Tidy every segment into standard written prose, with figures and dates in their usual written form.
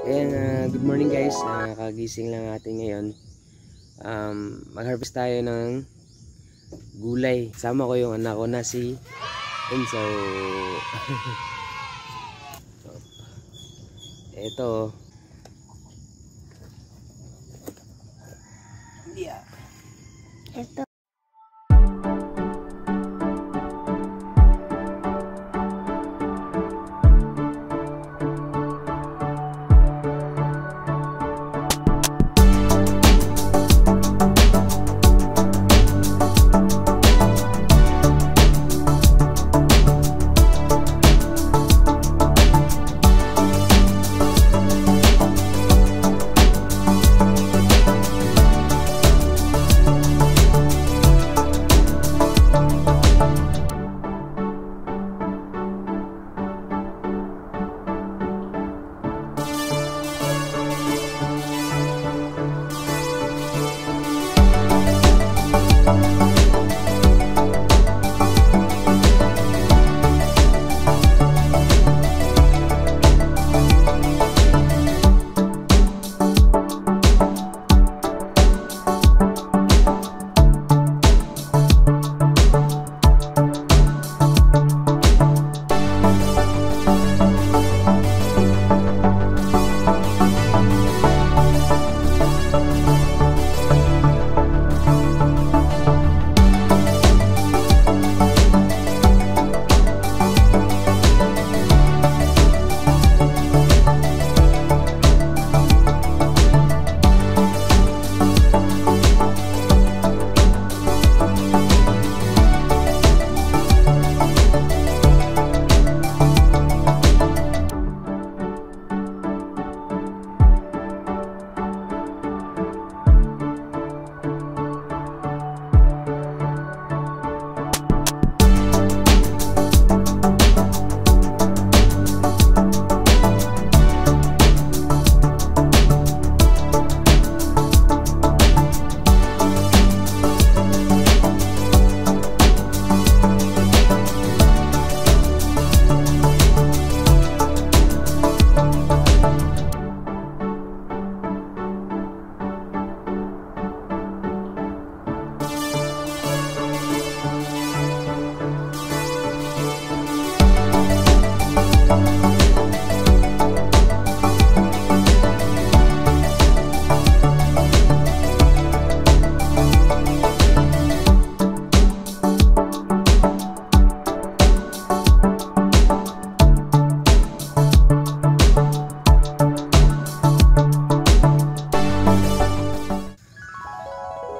Ayan, good morning guys. Kagising lang natin ngayon. Mag-harvest tayo ng gulay. Sama ko yung anak ko na si Enzo. Ito. Yeah. Ito.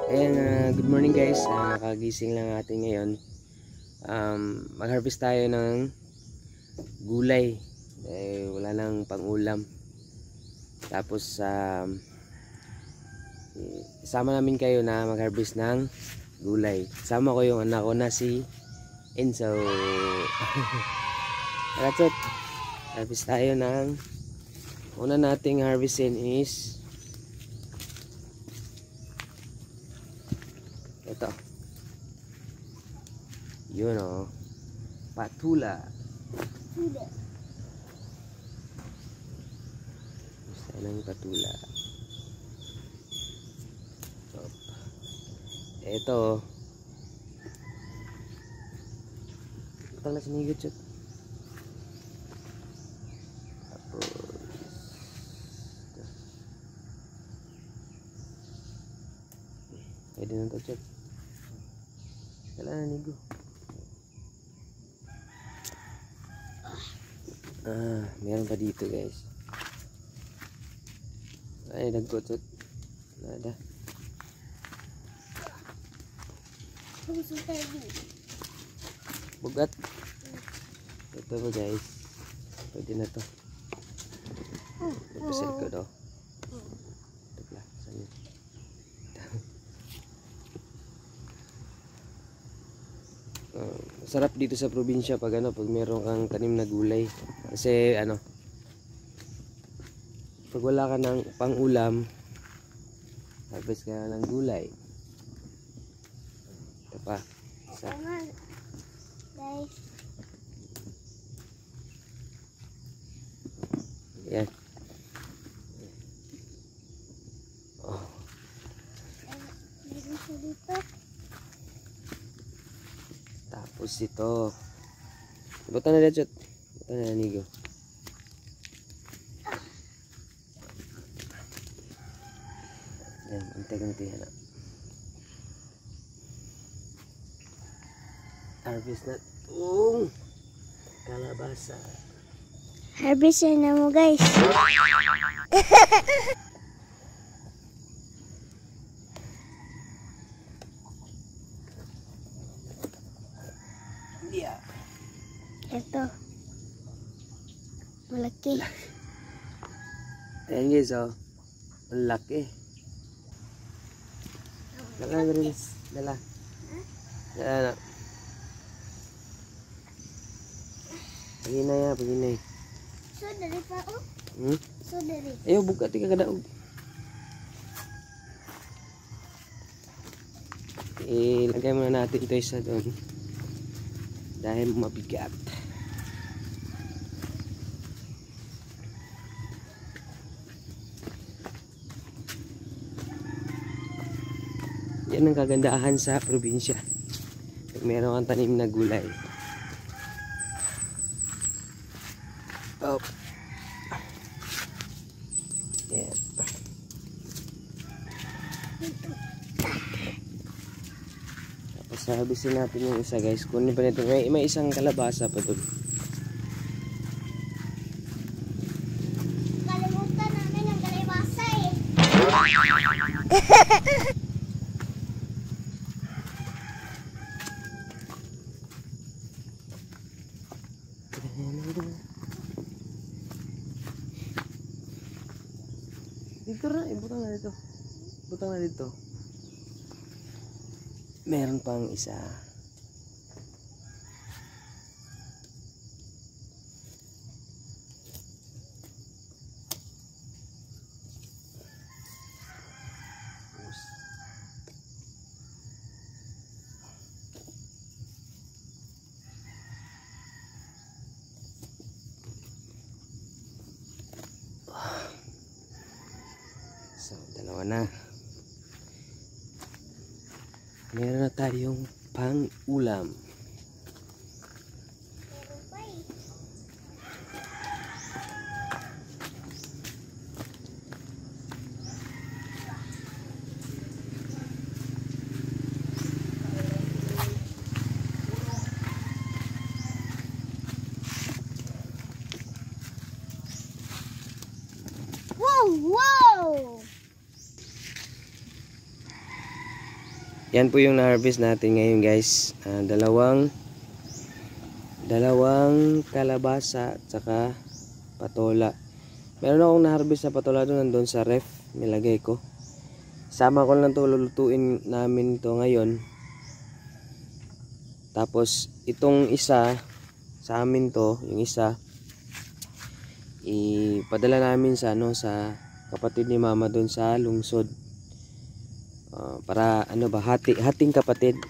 Ayan, good morning guys. Kagising lang natin ngayon. Mag-harvest tayo ng gulay. Wala nang pang-ulam. Tapos isama namin kayo na mag-harvest ng gulay. Sama ko yung anak ko na si Enzo. That's it. Harvest tayo ng una nating harvestin is ito. Yun o. Patula. Gusto ng patula. Ito. Ito na sinigot siya. Tapos pwede na ito chat. Kailangan nigo. Meron pa dito guys. Ay, nagkutot. Nada. Bugat. Ito ba guys. Pwede na to. Napasil ko daw. Ito pala. Saan yun? Sarap dito sa probinsya pag meron kang tanim na gulay kasi pag wala ka ng pang-ulam, harvest ka ng gulay. Ito pa isa. Guys, Yan. Tapos ito. Buta na dito. Buta na nigo. Yan, antay kang tiyan na. Harvest na itong kalabasa. Harvest na mo guys. Yeah. Ito. Malaki. Ayan guys, oh. Ang laki. Dala na rin. Dala. Dala na. Paginay. So, dari pa oh. So, dari. Ayaw, buka tika kadaog. Ilagay muna natin ito isa doon. Dahil mabigat. Yan ang kagandahan sa probinsya. Pag meron kang tanim na gulay. Oh. Yan. Tapos harvestin natin yung isa guys. Kunin pa natin. May isang kalabasa pa doon. Kalimutan namin ang kalibasa eh. Dito na, ibutang na dito. Butang na dito. Meron pang isa. So, dalawa na. Meron na tayong pang-ulam. Meron pa eh. Wow! Yan po yung na-harvest natin ngayon guys. Dalawang kalabasa at saka patola. Meron akong na-harvest na patola doon, nandun sa ref. Nilagay ko. Sama ko lang ito, lulutuin namin ito ngayon. Tapos itong isa, sa amin to, yung isa, ipadala namin sa kapatid ni mama doon sa lungsod. Para hating kapatid.